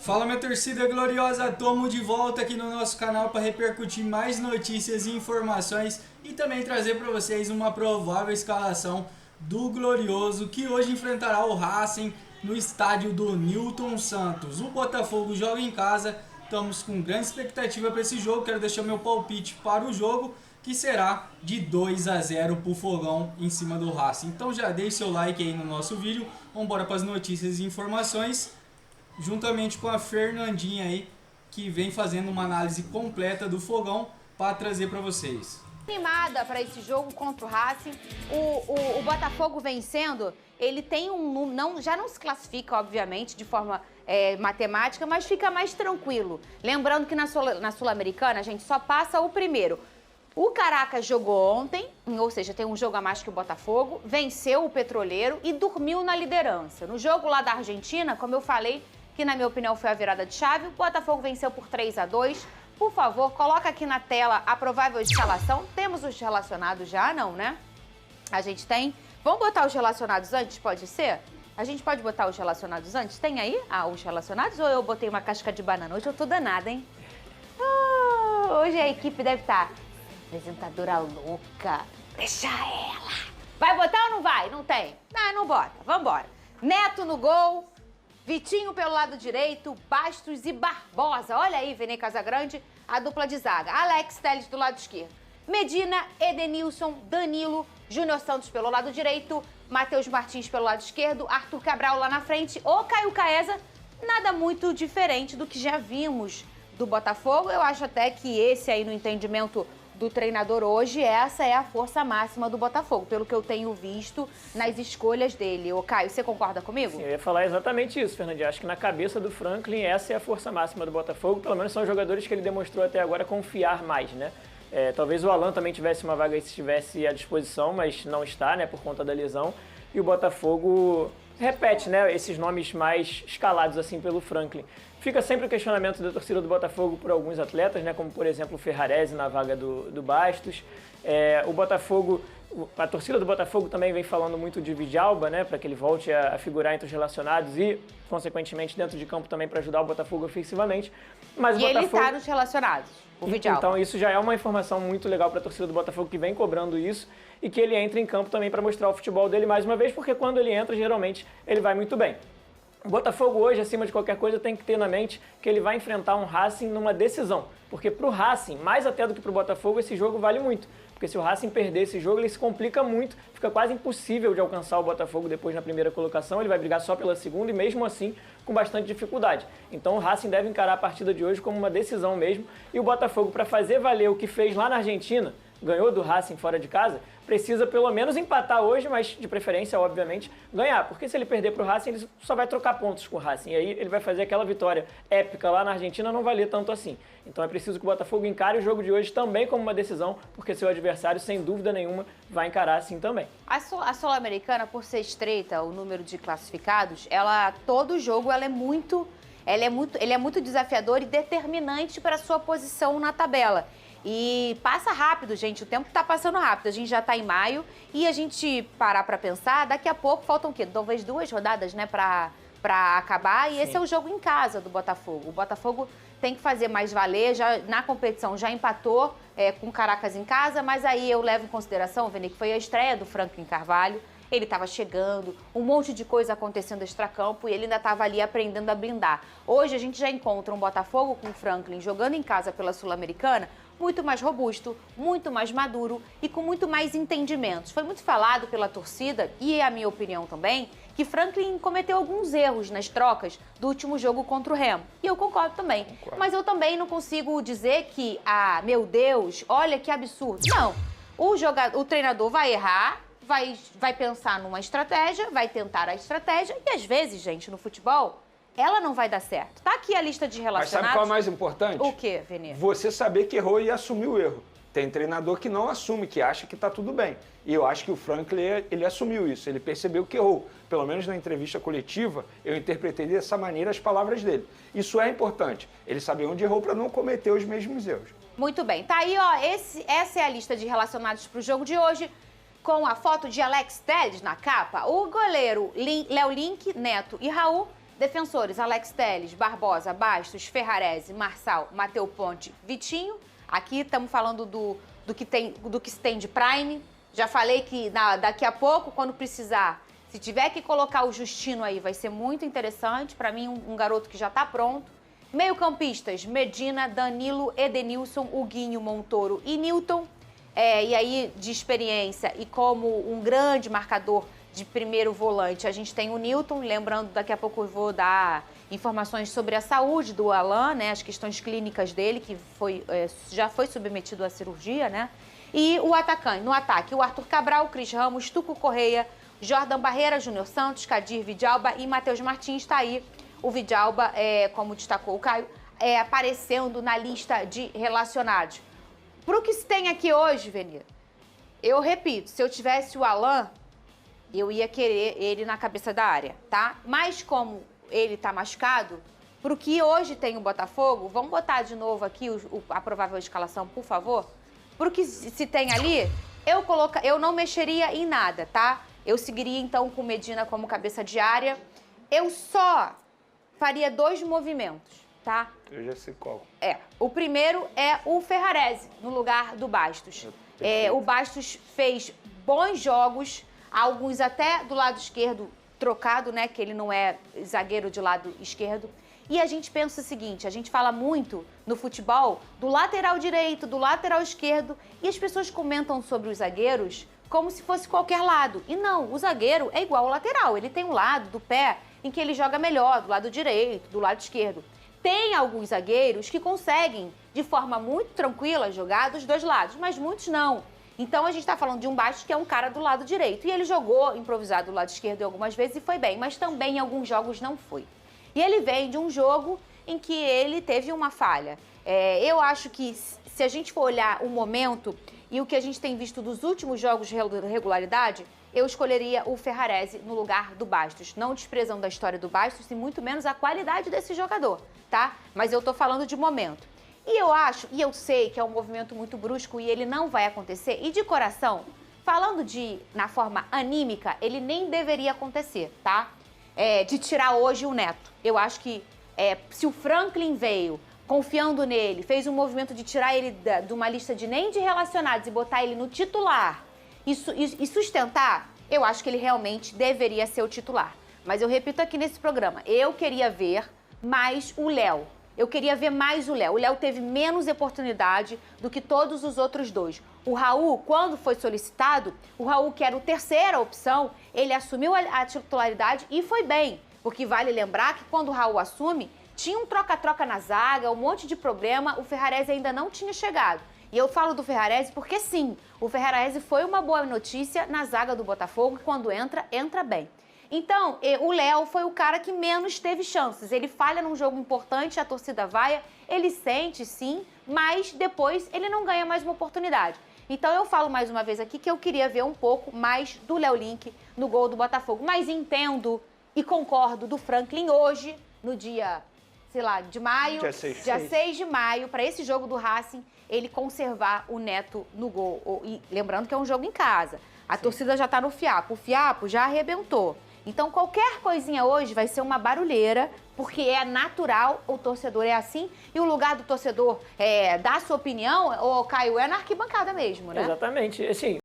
Fala, minha torcida gloriosa, Tomo de volta aqui no nosso canal para repercutir mais notícias e informações e também trazer para vocês uma provável escalação do Glorioso que hoje enfrentará o Racing no estádio do Newton Santos. O Botafogo joga em casa, estamos com grande expectativa para esse jogo, quero deixar meu palpite para o jogo, que será de 2-0 pro Fogão em cima do Racing. Então já deixe seu like aí no nosso vídeo, vamos embora para as notícias e informações. Juntamente com a Fernandinha aí, que vem fazendo uma análise completa do Fogão para trazer para vocês. Animada para esse jogo contra o Racing, o Botafogo vencendo, ele tem já não se classifica, obviamente, de forma matemática, mas fica mais tranquilo. Lembrando que na Sul-Americana a gente só passa o primeiro. O Caracas jogou ontem, ou seja, tem um jogo a mais que o Botafogo, venceu o Petroleiro e dormiu na liderança. No jogo lá da Argentina, como eu falei, que na minha opinião foi a virada de chave, o Botafogo venceu por 3-2. Por favor, coloca aqui na tela a provável escalação. Temos os relacionados já, não, né? A gente tem. Vamos botar os relacionados antes, pode ser? A gente pode botar os relacionados antes? Tem aí os relacionados ou eu botei uma casca de banana? Hoje eu tô danada, hein? Hoje a equipe deve estar apresentadora louca. Deixa ela. Vai botar ou não vai? Não tem? Não bota. Vambora. Neto no gol. Vitinho pelo lado direito, Bastos e Barbosa. Olha aí, Vene Casagrande, a dupla de zaga. Alex Telles do lado esquerdo. Medina, Edenilson, Danilo, Júnior Santos pelo lado direito, Matheus Martins pelo lado esquerdo, Arthur Cabral lá na frente, o Caio Caeza. Nada muito diferente do que já vimos do Botafogo. Eu acho até que esse aí, no entendimento do treinador hoje, essa é a força máxima do Botafogo, pelo que eu tenho visto nas escolhas dele. Ô Caio, você concorda comigo? Sim, eu ia falar exatamente isso, Fernandinha. Acho que na cabeça do Franklin essa é a força máxima do Botafogo, pelo menos são os jogadores que ele demonstrou até agora confiar mais, né? Talvez o Alan também tivesse uma vaga aí se estivesse à disposição, mas não está, né, por conta da lesão. E o Botafogo repete, né, esses nomes mais escalados assim pelo Franklin. Fica sempre o questionamento da torcida do Botafogo por alguns atletas, né, como por exemplo o Ferrarese na vaga do Bastos. O Botafogo, a torcida do Botafogo também vem falando muito de Vidalba, né, para que ele volte a figurar entre os relacionados e, consequentemente, dentro de campo também para ajudar o Botafogo ofensivamente. Mas ele está nos relacionados, o Vidalba. Então isso já é uma informação muito legal para a torcida do Botafogo que vem cobrando isso e que ele entre em campo também para mostrar o futebol dele mais uma vez, porque quando ele entra, geralmente, ele vai muito bem. O Botafogo hoje, acima de qualquer coisa, tem que ter na mente que ele vai enfrentar um Racing numa decisão. Porque para o Racing, mais até do que para o Botafogo, esse jogo vale muito. Porque se o Racing perder esse jogo, ele se complica muito, fica quase impossível de alcançar o Botafogo depois na primeira colocação, ele vai brigar só pela segunda e mesmo assim com bastante dificuldade. Então o Racing deve encarar a partida de hoje como uma decisão mesmo, e o Botafogo, para fazer valer o que fez lá na Argentina, ganhou do Racing fora de casa, precisa pelo menos empatar hoje, mas de preferência, obviamente, ganhar. Porque se ele perder para o Racing, ele só vai trocar pontos com o Racing. E aí ele vai fazer aquela vitória épica lá na Argentina não valer tanto assim. Então é preciso que o Botafogo encare o jogo de hoje também como uma decisão, porque seu adversário, sem dúvida nenhuma, vai encarar assim também. A Sul-Americana, por ser estreita, o número de classificados, todo jogo ele é muito desafiador e determinante para a sua posição na tabela. E passa rápido, gente, o tempo tá passando rápido. A gente já tá em maio e a gente parar pra pensar, daqui a pouco faltam o quê? Talvez 2 rodadas, né, pra acabar. E Sim. esse é o jogo em casa do Botafogo. O Botafogo tem que fazer mais valer, já na competição já empatou com o Caracas em casa, mas aí eu levo em consideração, Vene, que foi a estreia do Franklin Carvalho. Ele estava chegando, um monte de coisa acontecendo extracampo e ele ainda estava ali aprendendo a blindar. Hoje a gente já encontra um Botafogo com o Franklin jogando em casa pela Sul-Americana, muito mais robusto, muito mais maduro e com muito mais entendimentos. Foi muito falado pela torcida, e é a minha opinião também, que Franklin cometeu alguns erros nas trocas do último jogo contra o Remo. E eu concordo também. Mas eu também não consigo dizer que, meu Deus, olha que absurdo. Não, o treinador vai errar, vai pensar numa estratégia, vai tentar a estratégia e às vezes, gente, no futebol, ela não vai dar certo. Tá aqui a lista de relacionados. Mas sabe qual é o mais importante? O quê, Vene? Você saber que errou e assumir o erro. Tem treinador que não assume, que acha que tá tudo bem. E eu acho que o Franklin, ele assumiu isso, ele percebeu que errou. Pelo menos na entrevista coletiva, eu interpretei dessa maneira as palavras dele. Isso é importante, ele saber onde errou para não cometer os mesmos erros. Muito bem, tá aí, ó, essa é a lista de relacionados pro jogo de hoje, com a foto de Alex Telles na capa, o goleiro Léo Link, Neto e Raul, Defensores, Alex Telles, Barbosa, Bastos, Ferrarese, Marçal, Mateu Ponte, Vitinho. Aqui estamos falando do que se tem de Prime. Já falei que daqui a pouco, quando precisar, se tiver que colocar o Justino aí, vai ser muito interessante. Para mim, um garoto que já está pronto. Meio-campistas, Medina, Danilo, Edenilson, Huguinho, Montoro e Newton. E aí, de experiência e como um grande marcador de primeiro volante, a gente tem o Newton. Lembrando, daqui a pouco eu vou dar informações sobre a saúde do Alan, né? As questões clínicas dele, que já foi submetido à cirurgia, né? E o atacante, no ataque, o Arthur Cabral, Cris Ramos, Tuco Correia, Jordan Barreira, Júnior Santos, Kadir Vidalba e Matheus Martins. Está aí o Vidalba, como destacou o Caio, aparecendo na lista de relacionados. Para o que se tem aqui hoje, Venir, eu repito, se eu tivesse o Alan, eu ia querer ele na cabeça da área, tá? Mas como ele tá machucado, pro que hoje tem o Botafogo, vamos botar de novo aqui a provável escalação, por favor? Pro que se tem ali, eu não mexeria em nada, tá? Eu seguiria então com o Medina como cabeça de área. Eu só faria 2 movimentos, tá? Eu já sei qual. O primeiro é o Ferrarese, no lugar do Bastos. O Bastos fez bons jogos, alguns até do lado esquerdo trocado, né? Que ele não é zagueiro de lado esquerdo. E a gente pensa o seguinte, a gente fala muito no futebol do lateral direito, do lateral esquerdo, e as pessoas comentam sobre os zagueiros como se fosse qualquer lado. E não, o zagueiro é igual ao lateral, ele tem um lado do pé em que ele joga melhor, do lado direito, do lado esquerdo. Tem alguns zagueiros que conseguem, de forma muito tranquila, jogar dos 2 lados, mas muitos não. Então a gente está falando de um Bastos que é um cara do lado direito. E ele jogou improvisado do lado esquerdo algumas vezes e foi bem, mas também em alguns jogos não foi. E ele vem de um jogo em que ele teve uma falha. Eu acho que se a gente for olhar o momento e o que a gente tem visto dos últimos jogos de regularidade, eu escolheria o Ferrarese no lugar do Bastos. Não desprezando a história do Bastos e muito menos a qualidade desse jogador, tá? Mas eu tô falando de momento. E eu acho, e eu sei que é um movimento muito brusco e ele não vai acontecer. E de coração, falando na forma anímica, ele nem deveria acontecer, tá? De tirar hoje o Neto. Eu acho que se o Franklin veio confiando nele, fez um movimento de tirar ele de uma lista nem de relacionados e botar ele no titular e sustentar, eu acho que ele realmente deveria ser o titular. Mas eu repito aqui nesse programa, eu queria ver mais o Léo. Eu queria ver mais o Léo. O Léo teve menos oportunidade do que todos os outros 2. O Raul, quando foi solicitado, o Raul, que era a terceira opção, ele assumiu a titularidade e foi bem. Porque vale lembrar que quando o Raul assume, tinha um troca-troca na zaga, um monte de problema, o Ferrarese ainda não tinha chegado. E eu falo do Ferrarese porque sim, o Ferrarese foi uma boa notícia na zaga do Botafogo, que quando entra bem. Então, o Léo foi o cara que menos teve chances. Ele falha num jogo importante, a torcida vaia, ele sente sim, mas depois ele não ganha mais uma oportunidade. Então eu falo mais uma vez aqui que eu queria ver um pouco mais do Léo Link no gol do Botafogo. Mas entendo e concordo do Franklin hoje, no dia, sei lá, de maio, dia 6 de maio, para esse jogo do Racing, ele conservar o Neto no gol. E lembrando que é um jogo em casa. A torcida já está no fiapo. O fiapo já arrebentou. Então, qualquer coisinha hoje vai ser uma barulheira, porque é natural, o torcedor é assim, e o lugar do torcedor dar sua opinião, Caio, é na arquibancada mesmo, né? Exatamente. Assim,